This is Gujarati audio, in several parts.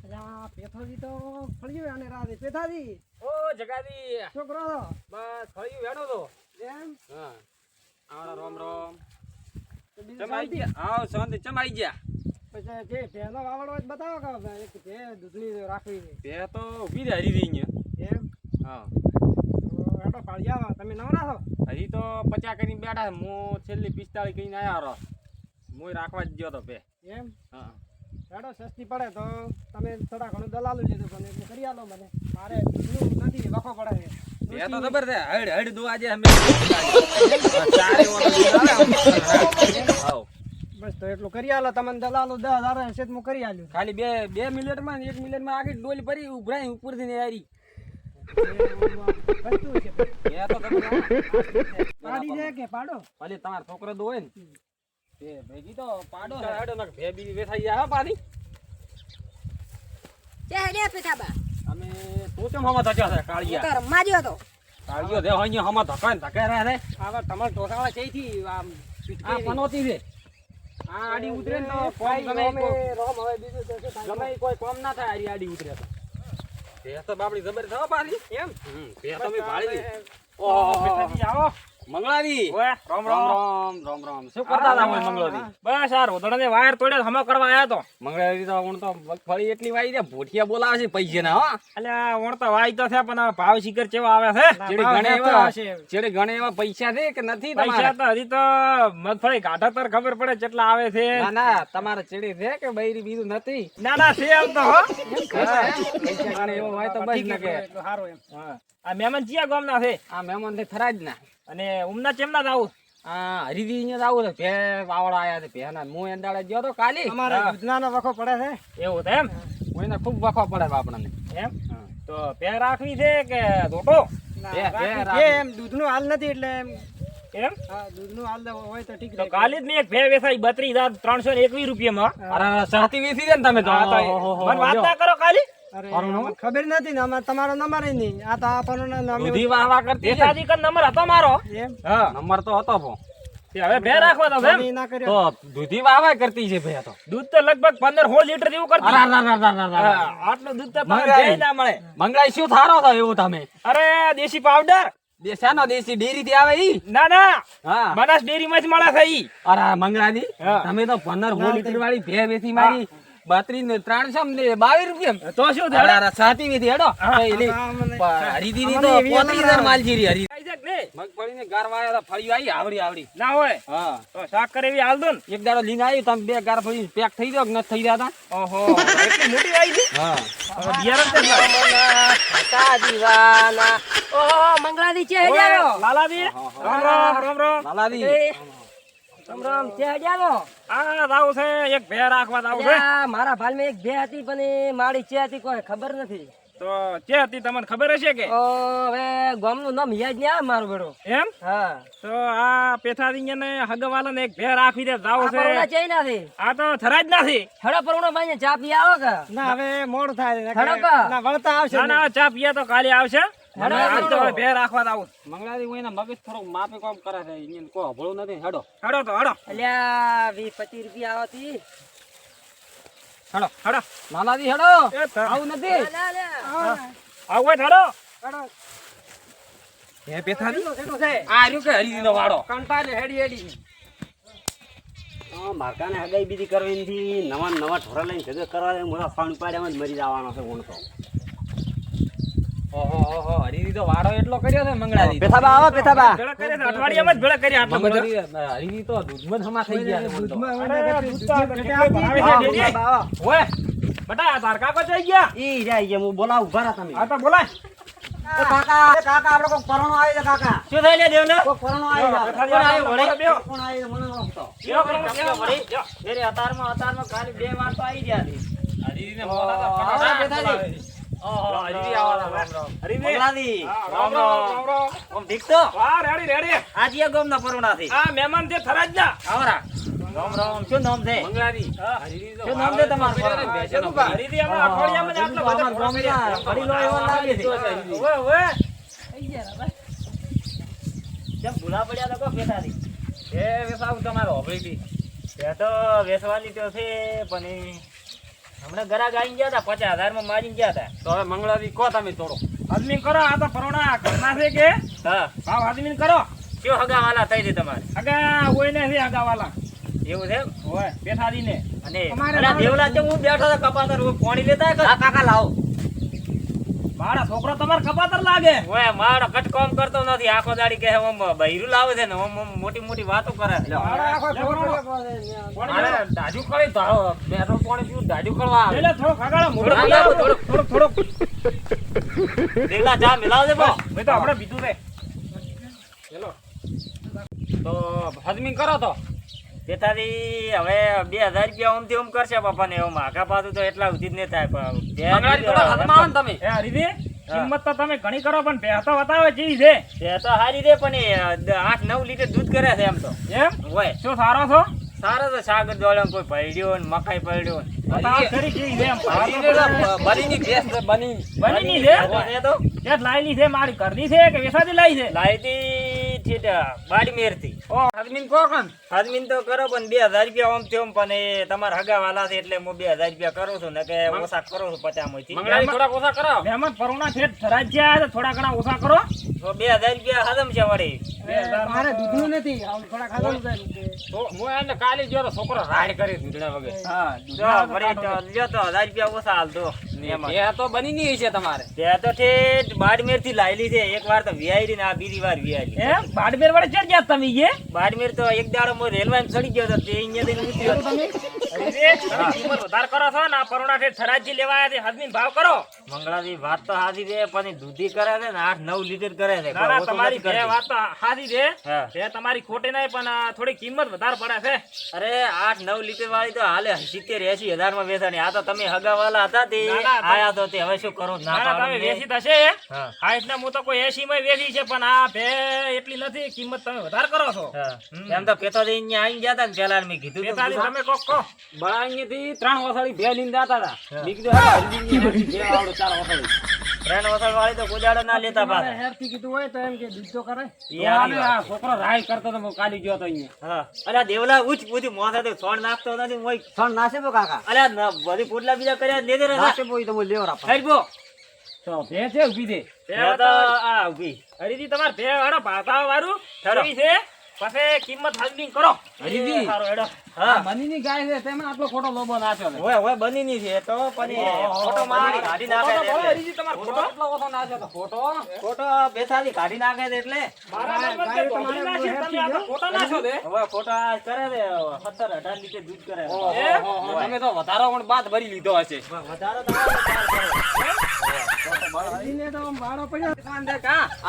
અલા પેથાજી તો ફળ્યું આને રાતે પેથાજી ઓ જગાજી શું કરો છો? બસ ફળ્યું વેણો તો એમ હા આવડા રોમ રોમ તો બીજું ચમાઈ શાંતિ? ગયા આવ શાંતિ ચમાઈ ગયા પછી જે ઢેલો વાવડો હોય તો બતાવો કે એક જે દૂધની રાખવી છે તે તો ઊભી રહી હરી રહી અહીંયા એમ હા તો હેડો ફળિયા તમે નવરા છો? હજી તો 50 કરીને બેઠા છે. હું છેલ્લી 45 કરીને આયા રો હું રાખવા જ ગયો તો પે એમ હા હેડો સસ્તી પડે તો તમે થોડા ઘણું દલાલું લીધું પણ એટલું કરી આલો મને મારે દૂધનું નથી વખો પડે છે એ તો ખબર છે હડ હડ દો આજે અમે ચારે ઓનો આવ બસ તો એટલું કરી આલો તમને દલાલું 10,000 હશે તો હું કરી આલ્યું ખાલી બે મિનિટમાં 1 મિનિટમાં આગળ ડોલ ભરી ઉભરાઈ ઉપરથી ને આરી વસ્તુ છે એ તો ખબર પાડી દે કે પાડો ભલે તમારો છોકરો દો હોય ને એ ભેગી તો પાડો હેડો ને ભે બી વેઠાઈ જાય હો પાડી તે હેડે પેથાબા અમે તો કેમ હમા ધક્યા છે કાળિયા તો રમવા જ્યો તો કાળિયો દે હોય હમા ધક્કા ને ધક્કા રહે આવા તમાર ટોસાળા ચઈથી આમ આ પનોતી છે આ આડી ઉતરે ને તો કોમ ગમે રોમ હવે બીજું તો શું થાય? ગમે કોઈ કોમ ના થાય આડી આડી ઉતરે તો તે તો બાપડી જબર થવા પાડી એમ તે તો મે ભાળી દી ઓહો પેઠાજી આવો મંગળાજી ઓય રામ રામ રામ રામ શું કરતા હતા ઓય મંગળાજી બસ આ રોદડાને વાયર તોડ્યો હમો કરવા આયા તો મંગળાજી તો હું તો મગફળી એટલી વાઈ દે ભોઠિયા બોલાવે છે પૈસે ના હો એટલે વણતા વાય તો છે પણ આ ભાવ શિખર કેવા આવે છે ચેડે ભાવ ગણે હેઠો એવા હશે. ચેડે ગણે એવા પૈસા છે કે નથી પૈસા તમારા તો હજી તો મગફળી કાઢા તર ખબર પડે કેટલા આવે છે ના ના તમારા ચેડે છે કે બૈરી બીજું નથી ના ના છે એમ તો હો પૈસા ગણે એવો હોય તો બસ ઠીક ન કે એટલું સારું એમ હા આ મહેમાન ચિયા ગામના છે આ મહેમાન થી ખરા જ ના અને ઉમના ચેમના જ આવું આ હરીદી અહીંયા આવું છે ભે વાવડા આયા છે ભેના હું એંદાડે ગયો તો કાલી અમારે દૂધનાનો વખો પડે છે એવું તો એમ હું એને ખૂબ વખો પડે આપણને એમ તો પે રાખવી છે કે ધોટો ના, બે રાખી રાખી. છે એમ દૂધનું હાલ નથી એટલે એમ એમ હા દૂધનું હાલ હોય તો ઠીક તો રહે. કાલે જ મેં એક ભે વેસાઈ 32,321 રૂપિયામાં અરે સાથી વેચી દે ને તમે તો હા, તો મને વાત ના કરો કાલી અરે મારું નામ? અમને ખબર નથી ને અમારે તમારો નંબર ય નહીં આ તો આપણને નામે દૂધી વાહવા કરતી છે. દેસાજી કા નંબર હતો મારો એમ હા નંબર તો હતો ભો તે હવે ભે રાખવા તો એમ ફોન ય ના કર્યો તો દૂધી વાહવા કરતી છે ભે તો દૂધ તો લગભગ 15-16 લીટર જેવું કરતી અરે ના ના ના ના હા, આટલું દૂધ તો તમને મંગાઈ. ભેય ના મળે મંગળાઈ શું થારો છો એવું તમે અરે દેશી પાવડર દેશાનો દેશી ડેરી થી આવે ઈ ના ના હા બનાસ ડેરી માં જ મળે છે ઈ અરે મંગળાજી હા. તમે તો 15 લીટર વાળી ભે વેચી મારી 32 ને 300 ને 22 રૂપિયા તો શું અરે થાય અરે સાતી વેચી હેડો એલી હરીદી ની તો 35,000 માલ જીરી હરી મગફળી ને ગારવા તો ફળી આવી આવડી આવડી ના હોય હા તો શાક કરે એવી હાલ દો ને એક દાડો લીને આવી તમે બે ગાર ફળી પેક થઈ જાવ કે ન થઈ રહ્યા ઓહો એટલી મોટી આવી ગઈ હા હવે બિયારણ છે દીવાના ઓહો મંગળાદી છે હેડે આવ્યો લાલાજી રામ રામ રામ રામ લાલાજી રામ રામ છે હેડે આવ્યો આ દાવ છે એક ભે રાખવા દાવ છે આ મારા ભાલમાં એક બે હતી પણ એ મારી છે હતી કોઈ ખબર નથી તો કે હતી તમને ખબર હશે કે ઓ હવે ગામનું નામ યાદ નહીં આવે મારું બેડો એમ હા તો આ પેથાજી ને હગવાલા ને એક ભે રાખવી દે દાવ આ પરુણા છે ચઈ નથી આ તો થરા જ નથી હડો પરુણા ભાઈ ચા પી આવો કે ના હવે મોડું થાય ખડોકા. ના વળતા આવશે ના ના ચા પીએ તો કાલે આવશે હેડો, આજ તો હેડો. હવે ભે રાખવા દાવ મંગળાજી હું એના મગજ થોડુંક માપે કામ કરે છે એને કોઈ હભળું નથી હેડો હડો તો હડો અલ્યા 20-25 રૂપિયા આવતી હડો હડો લાલાજી હેડો એ થ- આવું નથી આવું હોય તો હડો હેડો. હે પેથાજી એટલું છે આ રહ્યું કે હરીદી નો વાડો કંટાળે હેડી હેડી મારકાને હગાઈ બીજી કરવી નથી નવા નવા ઢોરા લઈને ભેગા કરવા દે મોટા ફાણ પાડ્યામાં જ મરી જવાનો છે ઊંઘ તો ઓહો ઓહો હરીદી તો વાડો એટલો કર્યો છે મંગળાજી પેથાબા આવો પેથાબા ભેળા કરે છે અઠવાડિયામાં જ ભેળા કર્યા આટલા બધા. મંગળાજી હરીદી તો દૂધમાં જ હમા થઈ ગયા છે મને તો. અરે દૂધ તો ભાવે છે ડેરી. ઓય બટા આ તાર કાકો જઈ ગયા ઈ રહ્યા ગયા હું બોલાવું ઉભા રહા તમે આ તો બોલાય કાકા આપણે કોઈ પરણો આવી છે કાકા શું થઈ લે દેવને કોઈ પરણો આવી છે પેથાજી આવ્યો, વળી બેહો. કોણ આવી છે મને ન ઓળખતો. બેહો, બેહો, વળી. બેહો. ઘરે અતારમાં ખાલી 2 વાર તો આવી ગયા હતી હરીદીને બોલાતા ફટાફટ બોલાવે છે. ઓહો હરીદી આવવાના રામ રામ. હરીને. મંગલાજી હા, રામ રામ રામ રામ. ઓમ દીકતો હા રેડી રેડી આજે ગામના પરણાથી આ મહેમાન તે થરા જ ના આવરા રામ રામ શું નામ છે મંગળાજી હા. હરીદી તો શું નામ છે વાડો તમારું? એટલો કર્યો ને બેસેનો ભાઈ. હરીદી હમણાં અઠવાડિયામાં જ આટલા બધા ભેળા કર્યા. વડીલો એવા લાગે છે ઓય ઓય કેમ ભૂલા પડ્યા લોકો પેટાથી એ વેસાવ તમારો હોબળી થી ત્યાં તો વેસવાની તો છે પણ હમણાં ગરાગ આઈ ગયા હતા 50,000 માં મારી ગયા હતા. તો હવે મંગળાજી કહો તમે થોડો. આદમી કરો આ તો પરોણા ઘરના છે કે હા ભાવ આદમી કરો કયો હગાવાલા થઈ છે તમારે હગા હોય ને છે હગાવાલા એવું છે હોય બેઠાડી ને અને અલા દેવલા છે હું બેઠો તો કપાતર પાણી લેતા કાકા લાવો મારા છોકરો તમાર કપાતર લાગે ઓય મારો કટ કામ કરતો નથી આખો દાડી કહે ઓમ બૈરું લાવે છે ને ઓમ મોટી મોટી વાતો કરે છે મારા આખો છોકરો મારે દાજુ કળી તો બેઠો પાણી પીવું દાજુ કળવા આવે. એટલે થોડો ખગાડો મોડો થોડો દેવલા જા મિલાવ દે બો મે તો આપણે બીજું છે ચલો તો હદમી કરો તો. બેતારી હવે 2000 રૂપિયા ઓમથી ઓમ કરશે બાપા ને એમ આખા પાછું તો એટલા ઉચિત નહીં થાય મંગળાજી થોડા હદમાં આવો ને તમે. એ હરીદી કિંમત તો તમે ઘણી કરો પણ બે તો બતાવે કેવી છે બે તો હારી રે પણ 8-9 લીટર દૂધ કરે છે એમ તો એમ હોય શું સારો છો સારો તો સાગર દોડ્યો કોઈ પડ્યો ને મકાઈ પડ્યો ને બતાવ ખરી કેવી છે એમ બનીની ભેંસ છે, બનીની છે એ તો ક્યાં લાયેલી છે મારી ઘરની છે કે વેસાથી લાવી છે લાવી હતી બાડી મેરથી ઓ હદમીન કહો કન. આદમીન તો કરો પણ 2000 રૂપિયા ઓમ થયો પણ એ તમારા હગાવાલા છે એટલે હું 2000 રૂપિયા કરું છું ને કે ઓછા કરું છું 50 માંથી મંગળાજી થોડા ઓછા કરો. મહેમાન પરુણા છે ધરાજ્યા તો થોડા ઘણા ઓછા કરો તો 2000 રૂપિયા હદમ છે વળી મારે દૂધનું નથી આમ થોડા ખાધું છે તો હું એને કાલે ગયો તો છોકરો રાડ કરી દૂધણા વગર. હા જો વળી તો લ્યો તો 1000 રૂપિયા ઓછા હાલતો એમાં એ તો બનીની છે તમારે. તે તો ઠેઠ બાડમેર થી લાયેલી છે એક વાર તો વિયાઈ ને આ બીજી વાર વિયાઈ એમ બાડમેર વાળે ચડ ગયા તમે એ બાડમેર તો એક દાડો મો રેલવે ચડી ગયો તો તે અહીંયા દઈને ઉતર્યો તમે અરે કિંમત વધાર કરો છો ને આ પરોણા ઠેઠ થરાજી લેવાયા છે હદમીન ભાવ કરો મંગળાજી વાત તો હાજી છે પણ દૂધી કરે છે ને 8-9 લીટર કરે છે ના ના તમારી બે વાત તો હાજી છે તે તમારી ખોટી નહીં પણ થોડી કિંમત વધારે પડે છે અરે 8-9 લીટર વાળી તો હાલે 70-80 માં વેચાણી આ તો તમે હગાવાલા હતા તે આયા તો તે હવે શું કરો ના તમે વેચી થશે હા એટલે હું તો કોઈ 80 માં વેચી છે પણ આ ભે એટલી નથી કિંમત તમે વધારે કરો છો એમ તો પેતો દઈ અહીંયા આવી ગયા હતા ને પેલા મેં કીધું પેતાલી તમે કો બળાઈથી 3 વસાડી બે લીન દાતા હતા. મેં કીધું હા હરજીની બે આવડો 4 વસાડી. 3 વસળ વાળી તો કુદાડો ના લેતા પાછા હેરથી કીધું હોય તો એમ કે દૂધ તો કરે આ છોકરો રાડ કરતો તો હું કાલી ગયો તો અહીંયા. હા અલ્યા દેવલા ઉચ પૂછી મોથા તો છોડ નાખતો નથી મોય થોડ નાસે બો કાકા અલ્યા બધી પોટલા બીજા કર્યા લેદે રે નાસે બો તો લેવ રાપા હેડબો તો ભે છે ઊભી દે. બે તો આ ઉભી હરીજી તમાર બે વાળો ભાતા વાળું ઠરવી છે પછી કિંમત હાલબિંગ કરો હરીજી. સારો હેડો આ હા બનીની ગાય છે તેમાં આટલો ખોટો લોબો નાખ્યો છે. ઓય ઓય બની ની છે તો પણ ફોટો મારી કાઢી નાખે છે એટલે. હરીજી તમારો ફોટો એટલો ઓછો નાખ્યો તો ફોટો. ફોટો બેસાડી કાઢી નાખે છે એટલે હવે ફોટો આ કરે છે 17-18 લીટર દૂધ કરે છે. ઓહો, તમે તો વધારો પણ બાદ ભરી લીધો હશે. વધારે તો આવે હરીને તો આમ બાળો પડ્યો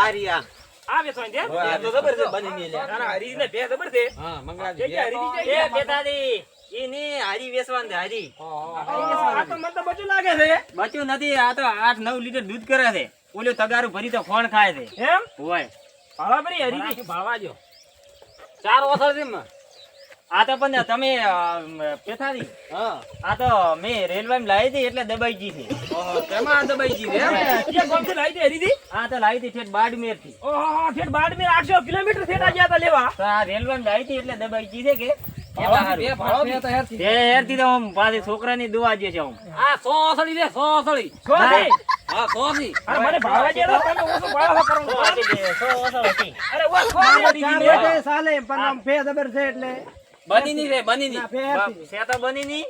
આ રિયા આ બેસવાય છે આ તો જબરદસ્ત બની ની લે ના હરીને બે જબર છે હા મંગળાજી કે હરીજી એ બેટાડી ઈ ની હારી વેસવાન દે હારી આ તો મને તો બચું લાગે છે બચું નથી આ તો 8-9 લીટર દૂધ કરે છે ઓલો તગારું ભરી તો ફોન ખાય છે એમ હોય ભાવા ભરી હરીજી ભાળવા જો 4 વસળ છે એમાં. આ તો પણ તમે પેથારી હા આ તો મેં રેલવે માં લાવી હતી એટલે દબાઈ ગઈ છે ઓહો, તેમાં દબાઈ ગઈ છે એમ. કે ગોમથી લાવી હતી હરીજી આ તો લાવી હતી ઠેઠ બાડમેર થી ઓહો ઠેઠ બાડમેર 800 કિલોમીટર થેડા ગયા તા લેવા તો આ રેલવે માં લાવી હતી એટલે દબાઈ ગઈ છે કે બે ભાળો બે તો હેરથી બે હેરથી તો આમ પાછી છોકરાની દુઆ જે છે આમ આ 100 વસળી છે 100 વસળી. છોડી હા 100 થી. અરે મને ભાવા જે તો તમે ઓછું ભાવા કરો અરે ઓ ચાર વાગે ચાલે પણ આમ ફે જબર છે એટલે બનીની છે બનીની. ના, ફે હેરથી. સેતા બની ની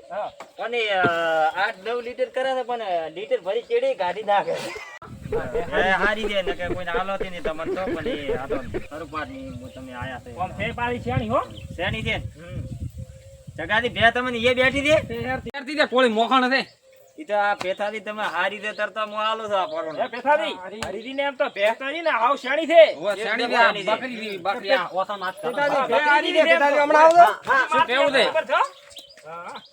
અને 8-9 લીટર કરે છે પણ લીટર ભરી ચેડી કાઢી નાખે એ હારી દે ને કે કોઈને આલોતી નહીં તમને તો પણ એ આ તો હરુપાટ ની તમે આયા છે ઓમ ફે પાડી છેણી હો છેણી છે જગાદી બે તમને એ બેઠી દે ફે હેરથી ત્યારથી તે કોળી મોખણ છે. ઈ તો આ પેથાથી તમે હારી દે તરતા મો આલો છો આ પરોણ એ પેથાથી હરીદી ને એમ તો ભેંસની ને હાવ શેણી છે ઓય શેરડી આ બકરી જેવી બકરી આ ઓછા નાખતા. પેતાજી, ફે હારી દે પેતાજી, હમણાં આવજો. શું કેવું છે?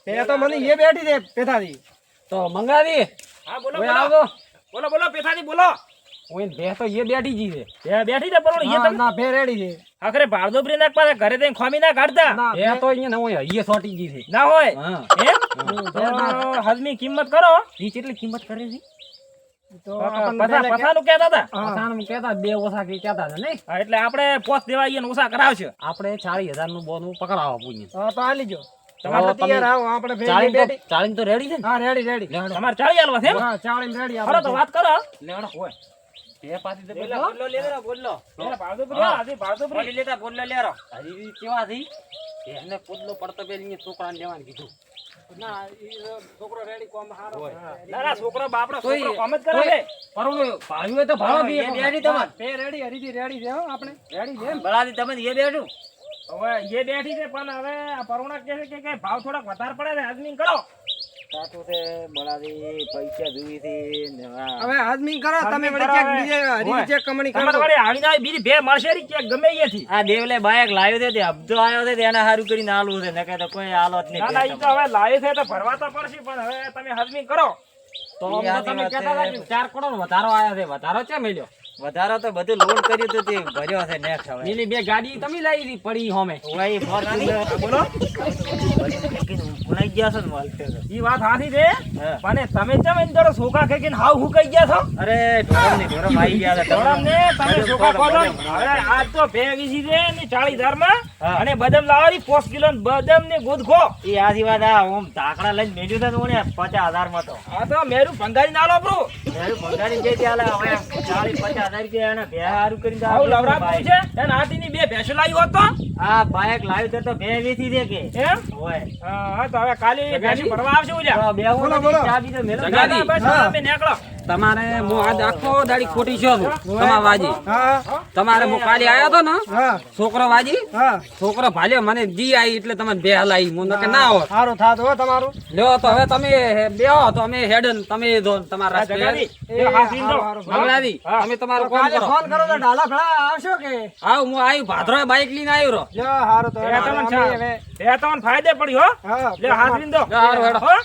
ફે તો મને એ બેઠી દે પેતાજી. તો મંગાવી હા બોલો ઓય બોલો આવજો. બોલો બોલો પેથાથી બોલો ઓય ભે તો એ બેઠી જી છે. બે બેઠી છે પરોણ ના, ના, ફે રેડી છે. આખરે ભાડો બ્રી નાખ પાછા ઘરે જઈને ખોમી ના કાઢતા ના, એ તો અહીંયા હોય એ સોટી જી છે. ના હોય હા. એમ તો હજમી કિંમત કરો ઈ કેટલી કિંમત કરે છે? તો આપણને પસા પેલા પસાનું કહેતા હતા હા. પસાનું કહેતા બે ઓછા કે કહેતા હતા નહીં. હા, એટલે આપણે પોસ્ટ દેવા આવીએ ને ઓછા કરાવશે આપણે 40,000 નું બોનું પકડાવો પૂછ્યું. હા, તો હાલી જો. તમારે તૈયાર આવો આપણે ભેગી બેઠી. ચાલીને તો રેડી છે ને હા રેડી રેડી તમારે ચાલી આલવા છે એમ? હા ચાવડીને રેડી હાલો તો વાત કરો લેવડો હોય બે પાછી તો બોલો લેરા બોલો ભાડો પડ્યો આધી ભાડો પડી લેતા બોલો લેરો હરી કેવા થઈ એને પોદલો પડતો પેલી છોકરાને લેવાનું કીધું ના ઈ છોકરો રેડી કોમ હારો ના ના છોકરો બાપડો છોકરો કામ જ કરે છે પરોણો ભાવ્યું હોય તો ભાવ બી એ બેઠી તમાર બે રેડી હરીથી રેડી છે હો આપણે રેડી છે બળાદી તમે એ બેઠું હવે એ બેઠી છે પણ હવે આ પરુણા કહે છે કે ભાવ થોડાક વધારે પડે છે આદમી કરો સાચું છે બળાદી પૈસા જોઈ હતી ને આ હવે આદમી કરો તમે વળી ક્યાંક બીજે હરીથી ચેક કમણી કરો તમારે વળી હાલી ના બીજી બે મળશે રી કે ગમે અહીંયાથી આ દેવલે બાયક લાવ્યો છે તે હબજો આવ્યો છે તેને હારું કરીને આલું છે નકે તો કોઈ આલો જ ના ના ઈ તો હવે લાવે છે તો ભરવા તો પડશે પણ હવે તમે આદમી કરો તો આમ તો તમે કહેતા હતા કે 4 કરોડ વધારો આયો છે વધારો છે મેલ્યો વધારો તો બધું લોડ કર્યું તો તે ભર્યો છે નેક્સ્ટ હવે પેલી બે ગાડી તમે લાવી હતી પડી હોમે ઓય ફોર્ચ્યુનર બોલો ભૂલાઈ ગયા છો ને માલ છે ઈ વાત સાચી છે હા. પણ તમે કેમ એમ જોડે સોખા ખેકીને હાવ હુકાઈ ગયા છો અરે ઢોરમ ની ઢોરમ આવી ગયા હતા ધોરમ ને તમે સોખા ખો છો ને. હવે આજ તો ભે વીસી છે ને 40,000 માં હા. અને બદામ લાવવાની 5 કિલો બદામ ને ગોદ ખો એ આથી વાત આ ઓમ ઢાકડા લઈને મેલ્યું છે ને ઓને 50,000 માં તો આ તો મેરું ભંગારી ના લો બ્રો મેરું ભંગારી જે ચાલે હવે 40-50,000 રૂપિયા એને બે હારું કરીને આવું લવરાતું છે અને હાથીની બે ભેંસો લાવી હોત તો આ બાયક લાવ્યું તો બે વેચી દે કે એમ ઓય હા તો હવે કાલી ભેંસી ભરવા આવશે ઉલ્યા બે હું બોલો, બોલો. ચાબી તો મેલો જગાડી. બસ તમે નીકળો તમારે હું આજ આખો દાડી ખોટી છો તમાર વાજી હા તમારે હું કાલે આયો તો ને હા છોકરો વાજી હા છોકરો ભાલ્યો મને જી આવી એટલે તમે બે હલાવી હું નકે ના હોત સારું થાત હો તમારું લ્યો તો હવે તમે બેહો તો અમે હેડન તમે દો તમારા આ જગાડી રસ્તે એ હાથી દો મંગળાજી તમે તમારું કામ કાલે કરો ફોન કરો તો ડાલા ભેળા આવશો કે આવ હું આવ્યું ભાદરો બાઈક લઈને આવ્યો રો જો હારું તો બે તમને અમે હવે બે તમને ફાયદે પડ્યો હો હા લે હાથ વિંદો હારું હેડો. હો